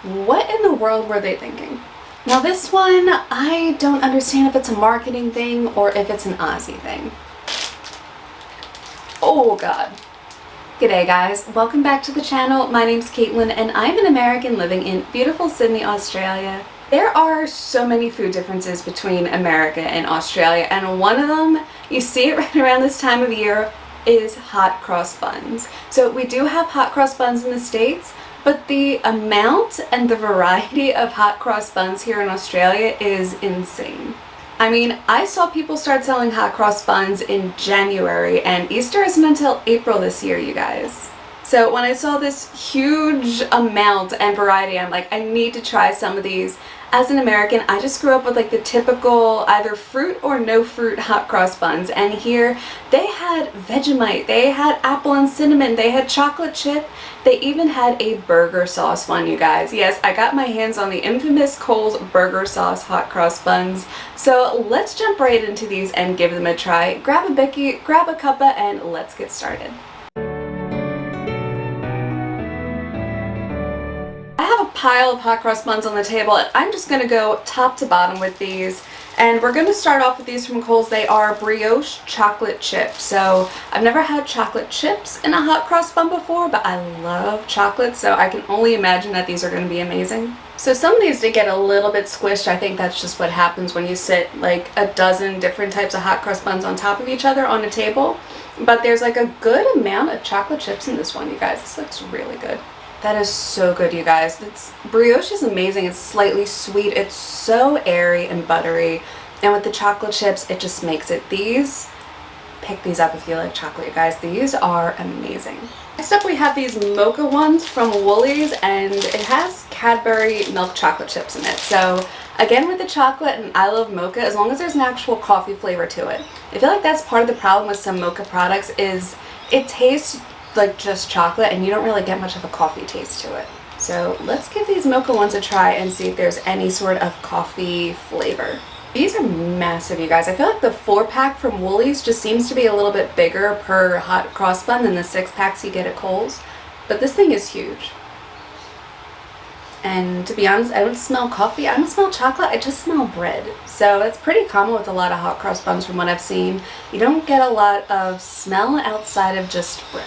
What in the world were they thinking? Now this one, I don't understand if it's a marketing thing or if it's an Aussie thing. Oh God. G'day guys, welcome back to the channel. My name's Kaitlyn and I'm an American living in beautiful Sydney, Australia. There are so many food differences between America and Australia, and one of them, you see it right around this time of year, is hot cross buns. So we do have hot cross buns in the States, but the amount and the variety of hot cross buns here in Australia is insane. I mean, I saw people start selling hot cross buns in January, and Easter isn't until April this year, you guys. So when I saw this huge amount and variety, I'm like, I need to try some of these. As an American, I just grew up with like the typical either fruit or no fruit hot cross buns, and here they had Vegemite, they had apple and cinnamon, they had chocolate chip, they even had a burger sauce one, you guys. Yes, I got my hands on the infamous Cole's burger sauce hot cross buns. So let's jump right into these and give them a try. Grab a Bicky, grab a cuppa, and let's get started. Pile of hot cross buns on the table, and I'm just going to go top to bottom with these, and we're going to start off with these from Cole's. They are brioche chocolate chip. So I've never had chocolate chips in a hot cross bun before, but I love chocolate, so I can only imagine that these are going to be amazing. So some of these did get a little bit squished. I think that's just what happens when you sit like a dozen different types of hot cross buns on top of each other on a table, but there's like a good amount of chocolate chips in this one, you guys. This looks really good. That is so good, you guys. Brioche is amazing. It's slightly sweet. It's so airy and buttery. And with the chocolate chips, it just makes it. Pick these up if you like chocolate, you guys. These are amazing. Next up, we have these mocha ones from Woolies, and it has Cadbury milk chocolate chips in it. So again, with the chocolate, and I love mocha, as long as there's an actual coffee flavor to it. I feel like that's part of the problem with some mocha products is it tastes like just chocolate and you don't really get much of a coffee taste to it. So let's give these mocha ones a try and see if there's any sort of coffee flavor. These are massive, you guys. I feel like the 4-pack from Woolies just seems to be a little bit bigger per hot cross bun than the 6-packs you get at Cole's, but this thing is huge. And to be honest, I don't smell coffee, I don't smell chocolate, I just smell bread. So that's pretty common with a lot of hot cross buns from what I've seen. You don't get a lot of smell outside of just bread.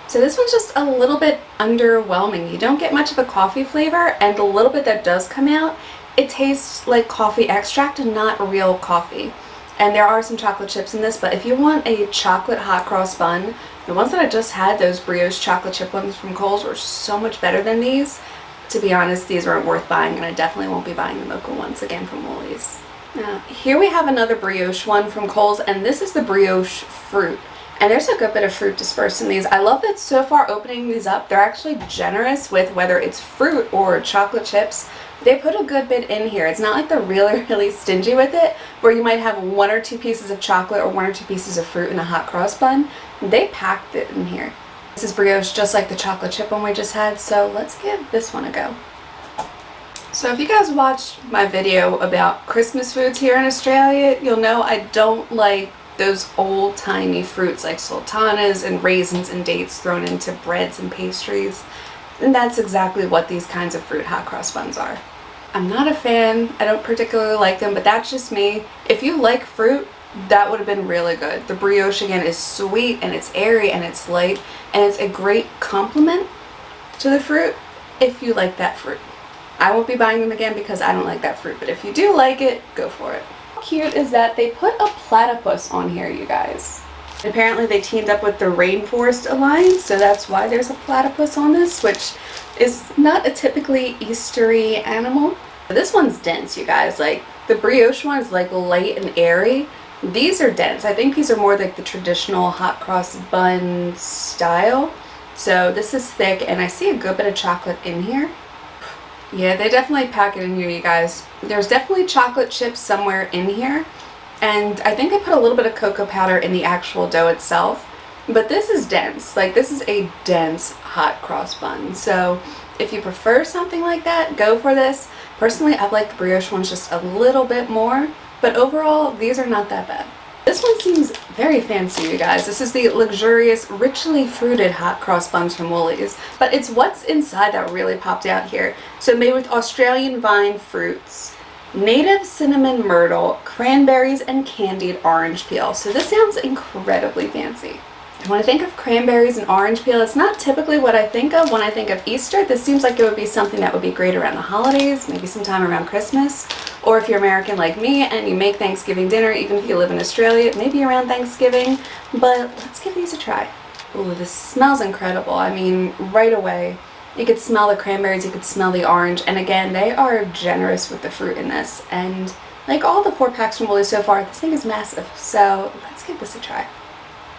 So this one's just a little bit underwhelming. You don't get much of a coffee flavor, and the little bit that does come out, it tastes like coffee extract and not real coffee. And there are some chocolate chips in this, but if you want a chocolate hot cross bun, the ones that I just had, those brioche chocolate chip ones from Cole's, were so much better than these. To be honest, these weren't worth buying, and I definitely won't be buying the mocha ones again from Woolies. Now, here we have another brioche one from Cole's, and this is the brioche fruit. And there's a good bit of fruit dispersed in these. I love that so far opening these up, they're actually generous with whether it's fruit or chocolate chips. They put a good bit in here. It's not like they're really stingy with it, where you might have 1 or 2 pieces of chocolate or 1 or 2 pieces of fruit in a hot cross bun. They packed it in here. This is brioche just like the chocolate chip one we just had, so let's give this one a go. So if you guys watched my video about Christmas foods here in Australia, you'll know I don't like those old-timey fruits like sultanas and raisins and dates thrown into breads and pastries. And that's exactly what these kinds of fruit hot cross buns are. I'm not a fan, I don't particularly like them, but that's just me. If you like fruit, that would have been really good. The brioche again is sweet and it's airy and it's light, and it's a great complement to the fruit if you like that fruit. I won't be buying them again because I don't like that fruit, but if you do like it, go for it. Cute is that they put a platypus on here, you guys. Apparently they teamed up with the Rainforest Alliance, so that's why there's a platypus on this, which is not a typically Eastery animal. This one's dense, you guys. Like the brioche one is like light and airy. These are dense. I think these are more like the traditional hot cross bun style. So this is thick, and I see a good bit of chocolate in here. Yeah, they definitely pack it in here, you guys. There's definitely chocolate chips somewhere in here, and I think I put a little bit of cocoa powder in the actual dough itself, but this is dense. Like, this is a dense hot cross bun, so if you prefer something like that, go for this. Personally, I like the brioche ones just a little bit more, but overall, these are not that bad. This one seems very fancy, you guys. This is the luxurious, richly fruited hot cross buns from Woolies. But it's what's inside that really popped out here. So made with Australian vine fruits, native cinnamon myrtle, cranberries, and candied orange peel. So this sounds incredibly fancy. And when I think of cranberries and orange peel, it's not typically what I think of when I think of Easter. This seems like it would be something that would be great around the holidays, maybe sometime around Christmas. Or if you're American like me and you make Thanksgiving dinner, even if you live in Australia, maybe around Thanksgiving. But let's give these a try. Ooh, this smells incredible. I mean, right away, you could smell the cranberries, you could smell the orange. And again, they are generous with the fruit in this. And like all the 4-packs from Woolies so far, this thing is massive. So let's give this a try.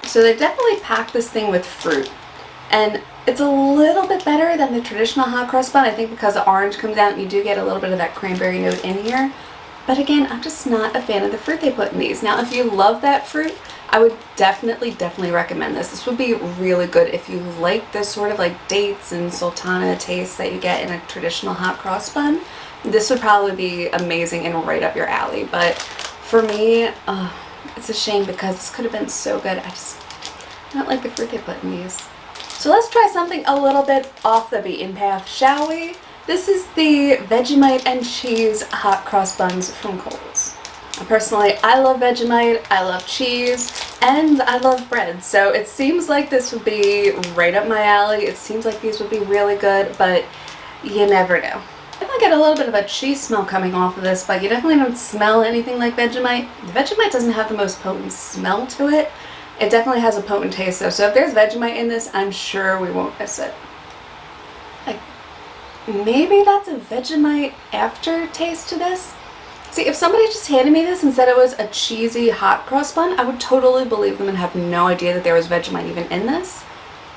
So they've definitely packed this thing with fruit, and it's a little bit better than the traditional hot cross bun, I think, because the orange comes out and you do get a little bit of that cranberry note in here. But again, I'm just not a fan of the fruit they put in these. Now, if you love that fruit, I would definitely recommend this. This would be really good if you like this sort of like dates and sultana taste that you get in a traditional hot cross bun. This would probably be amazing and right up your alley. But for me, it's a shame because this could have been so good. I don't like the fruit they put in these. So let's try something a little bit off the beaten path, shall we? This is the Vegemite and cheese hot cross buns from Kohl's. Personally, I love Vegemite, I love cheese, and I love bread. So it seems like this would be right up my alley. It seems like these would be really good, but you never know. I definitely get a little bit of a cheese smell coming off of this, but you definitely don't smell anything like Vegemite. The Vegemite doesn't have the most potent smell to it. It definitely has a potent taste though, so if there's Vegemite in this, I'm sure we won't miss it. Like, maybe that's a Vegemite aftertaste to this? See, if somebody just handed me this and said it was a cheesy hot cross bun, I would totally believe them and have no idea that there was Vegemite even in this.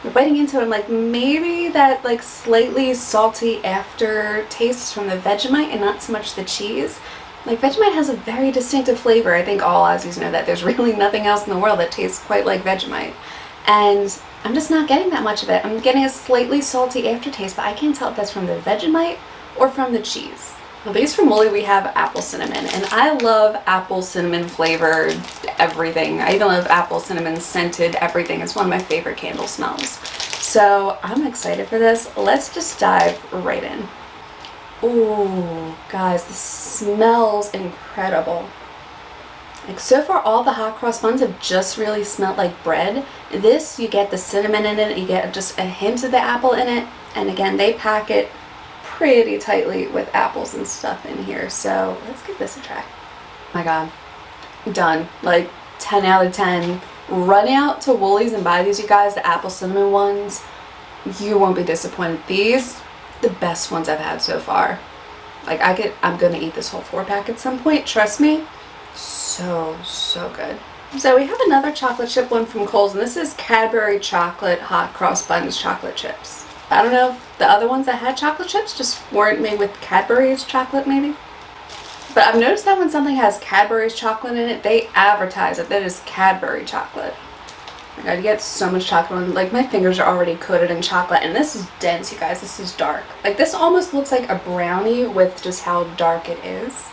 But biting into it, I'm like, maybe that like slightly salty aftertaste is from the Vegemite and not so much the cheese. Like, Vegemite has a very distinctive flavor. I think all Aussies know that. There's really nothing else in the world that tastes quite like Vegemite. And I'm just not getting that much of it. I'm getting a slightly salty aftertaste, but I can't tell if that's from the Vegemite or from the cheese. Well, these from Woolly, we have apple cinnamon, and I love apple cinnamon flavored everything. I even love apple cinnamon scented everything. It's one of my favorite candle smells. So I'm excited for this. Let's just dive right in. Ooh, guys, this smells incredible. Like, so far all the hot cross buns have just really smelled like bread. This, you get the cinnamon in it, you get just a hint of the apple in it, and again, they pack it pretty tightly with apples and stuff in here. So let's give this a try. Oh my god, done. Like 10 out of 10. Run out to Woolies and buy these, you guys, the apple cinnamon ones. You won't be disappointed. These, the best ones I've had so far. Like, I'm gonna eat this whole 4-pack at some point, trust me. So good. So we have another chocolate chip one from Kohl's, and this is Cadbury chocolate hot cross buns chocolate chips. I don't know if the other ones that had chocolate chips just weren't made with Cadbury's chocolate, maybe. But I've noticed that when something has Cadbury's chocolate in it, they advertise that is Cadbury chocolate. Oh my god, you get so much chocolate. Like, my fingers are already coated in chocolate, and this is dense, you guys. This is dark. Like, this almost looks like a brownie with just how dark it is.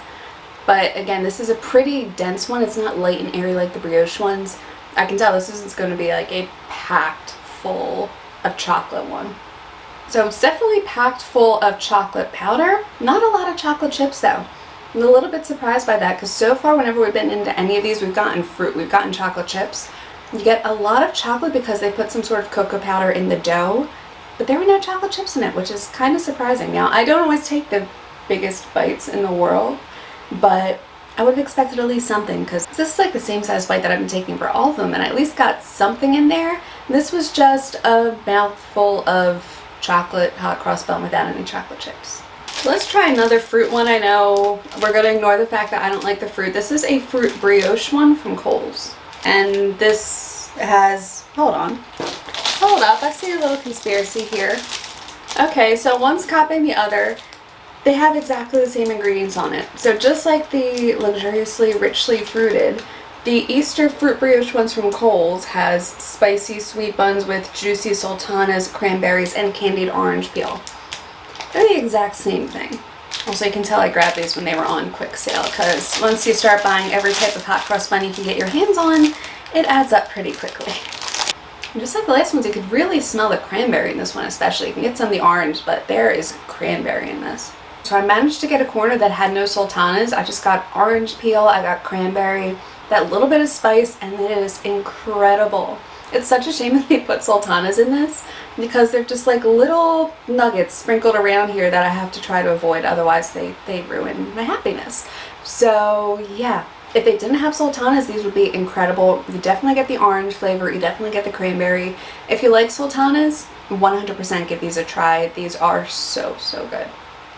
But again, this is a pretty dense one. It's not light and airy like the brioche ones. I can tell this isn't going to be like a packed full of chocolate one. So it's definitely packed full of chocolate powder. Not a lot of chocolate chips though. I'm a little bit surprised by that, because so far whenever we've been into any of these, we've gotten fruit, we've gotten chocolate chips. You get a lot of chocolate because they put some sort of cocoa powder in the dough, but there were no chocolate chips in it, which is kind of surprising. Now, I don't always take the biggest bites in the world, but I would have expected at least something, because this is like the same size bite that I've been taking for all of them, and I at least got something in there. This was just a mouthful of chocolate hot cross bun without any chocolate chips. So let's try another fruit one. I know we're going to ignore the fact that I don't like the fruit. This is a fruit brioche one from Kohl's. And this has, hold up, I see a little conspiracy here. Okay, so one's copying the other. They have exactly the same ingredients on it. So just like the luxuriously richly fruited, the Easter fruit brioche ones from Kohl's has spicy sweet buns with juicy sultanas, cranberries, and candied orange peel. They're the exact same thing. Also, you can tell I grabbed these when they were on quick sale, because once you start buying every type of hot cross bun you can get your hands on, it adds up pretty quickly. And just like the last ones, you could really smell the cranberry in this one especially. You can get some of the orange, but there is cranberry in this. So I managed to get a corner that had no sultanas. I just got orange peel, I got cranberry, that little bit of spice, and it is incredible. It's such a shame that they put sultanas in this, because they're just like little nuggets sprinkled around here that I have to try to avoid, otherwise they ruin my happiness. So yeah, if they didn't have sultanas, these would be incredible. You definitely get the orange flavor, you definitely get the cranberry. If you like sultanas, 100% give these a try. These are so good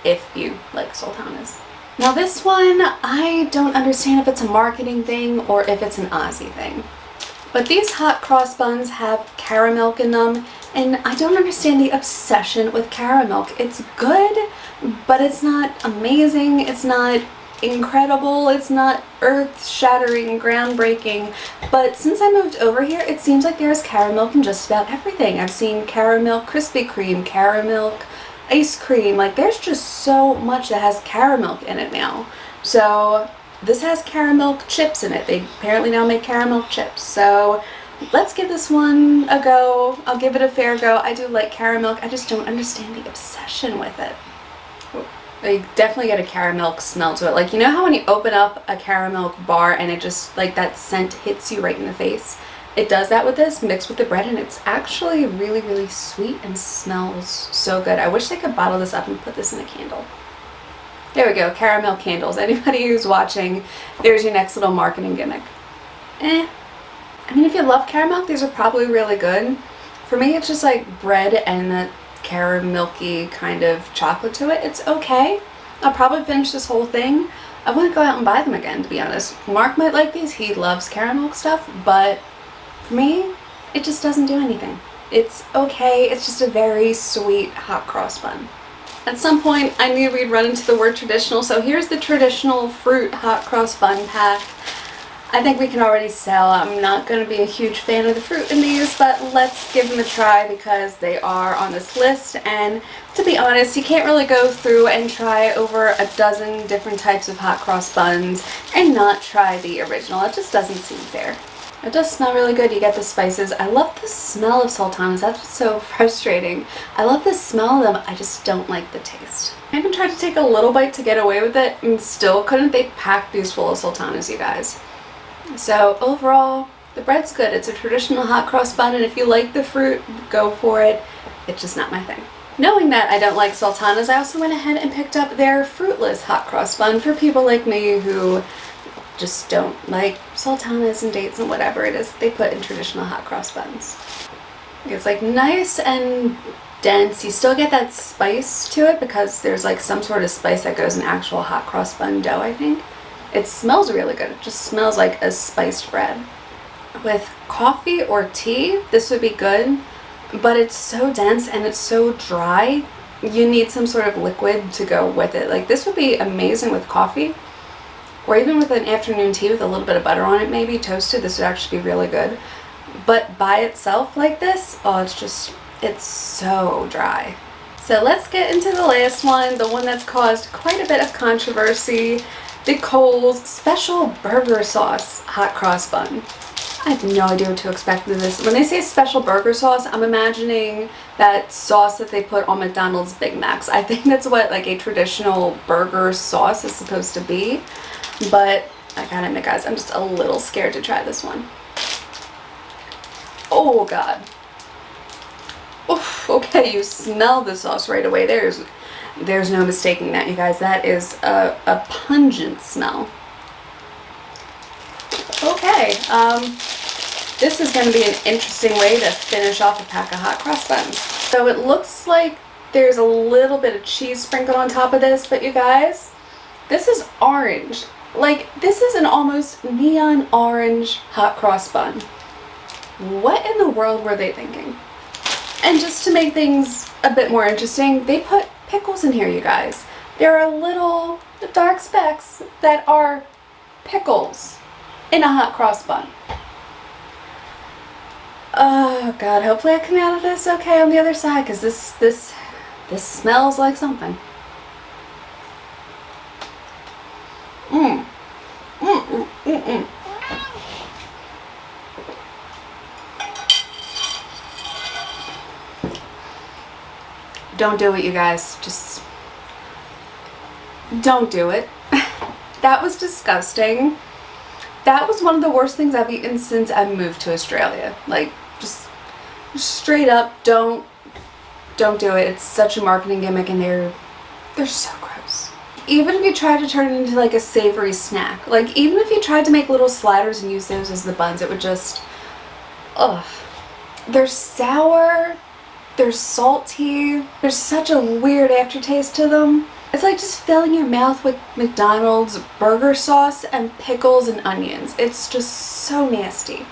if you like sultanas. Now this one, I don't understand if it's a marketing thing or if it's an Aussie thing. But these hot cross buns have caramel in them, and I don't understand the obsession with caramel. It's good, but it's not amazing, it's not incredible, it's not earth-shattering, groundbreaking. But since I moved over here, it seems like there's caramel in just about everything. I've seen caramel Krispy Kreme, caramel ice cream, like there's just so much that has caramel in it now. So this has caramel chips in it. They apparently now make caramel chips. So let's give this one a go. I'll give it a fair go. I do like caramel. I just don't understand the obsession with it. They definitely get a caramel smell to it. Like, you know how when you open up a caramel bar and it just, like, that scent hits you right in the face? It does that with this, mixed with the bread, and it's actually really sweet and smells so good. I wish they could bottle this up and put this in a candle. There we go, caramel candles. Anybody who's watching, there's your next little marketing gimmick. I mean, if you love caramel, these are probably really good. For me, it's just like bread and the caramelky kind of chocolate to it. It's okay. I'll probably finish this whole thing. I wouldn't go out and buy them again, to be honest. Mark might like these. He loves caramel stuff, but for me, it just doesn't do anything. It's okay. It's just a very sweet hot cross bun. At some point, I knew we'd run into the word traditional, so here's the traditional fruit hot cross bun pack. I think we can already tell I'm not going to be a huge fan of the fruit in these, but let's give them a try because they are on this list. And to be honest, you can't really go through and try over a dozen different types of hot cross buns and not try the original. It just doesn't seem fair. It does smell really good. You get the spices. I love the smell of sultanas. That's what's so frustrating. I love the smell of them. I just don't like the taste. I even tried to take a little bite to get away with it and still couldn't. They packed these full of sultanas, you guys. So overall, the bread's good. It's a traditional hot cross bun, and if you like the fruit, go for it. It's just not my thing. Knowing that I don't like sultanas, I also went ahead and picked up their Fruitless hot cross bun for people like me who just don't like sultanas and dates and whatever it is they put in traditional hot cross buns. It's like nice and dense. You still get that spice to it because there's like some sort of spice that goes in actual hot cross bun dough, I think. It smells really good. It just smells like a spiced bread. With coffee or tea, this would be good, but it's so dense and it's so dry. You need some sort of liquid to go with it. Like this would be amazing with coffee, or even with an afternoon tea with a little bit of butter on it, maybe toasted. This would actually be really good. But by itself like this, oh, it's so dry. So let's get into the last one, the one that's caused quite a bit of controversy. The Kohl's Special Burger Sauce Hot Cross Bun. I have no idea what to expect with this. When they say special burger sauce, I'm imagining that sauce that they put on McDonald's Big Macs. I think that's what like a traditional burger sauce is supposed to be. But I gotta admit, guys, I'm just a little scared to try this one. Oh God. Oof, okay, you smell the sauce right away. There's no mistaking that, you guys. That is a pungent smell. Okay, this is going to be an interesting way to finish off a pack of hot cross buns. So it looks like there's a little bit of cheese sprinkled on top of this, but you guys, this is orange. Like, this is an almost neon orange hot cross bun. What in the world were they thinking? And just to make things a bit more interesting, they put pickles in here, you guys. There are little dark specks that are pickles in a hot cross bun. Oh God, hopefully I come out of this okay on the other side, because this smells like something. Don't do it, you guys. Just don't do it. That was disgusting. That was one of the worst things I've eaten since I moved to Australia. Like, just straight up, don't do it. It's such a marketing gimmick, and they're so gross. Even if you try to turn it into like a savory snack, like even if you tried to make little sliders and use those as the buns, it would just, ugh. They're sour, they're salty, there's such a weird aftertaste to them. It's like just filling your mouth with McDonald's burger sauce and pickles and onions. It's just so nasty.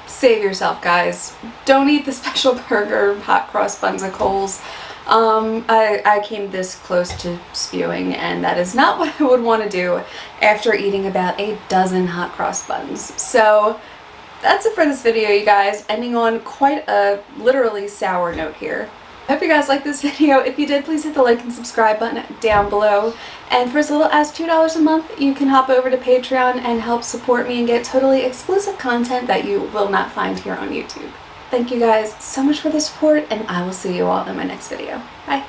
Save yourself, guys. Don't eat the special burger hot cross buns at Kohl's. I came this close to spewing, and that is not what I would want to do after eating about a dozen hot cross buns. So that's it for this video, you guys, ending on quite a literally sour note here. I hope you guys liked this video. If you did, please hit the like and subscribe button down below. And for as little as $2 a month, you can hop over to Patreon and help support me and get totally exclusive content that you will not find here on YouTube. Thank you guys so much for the support, and I will see you all in my next video. Bye!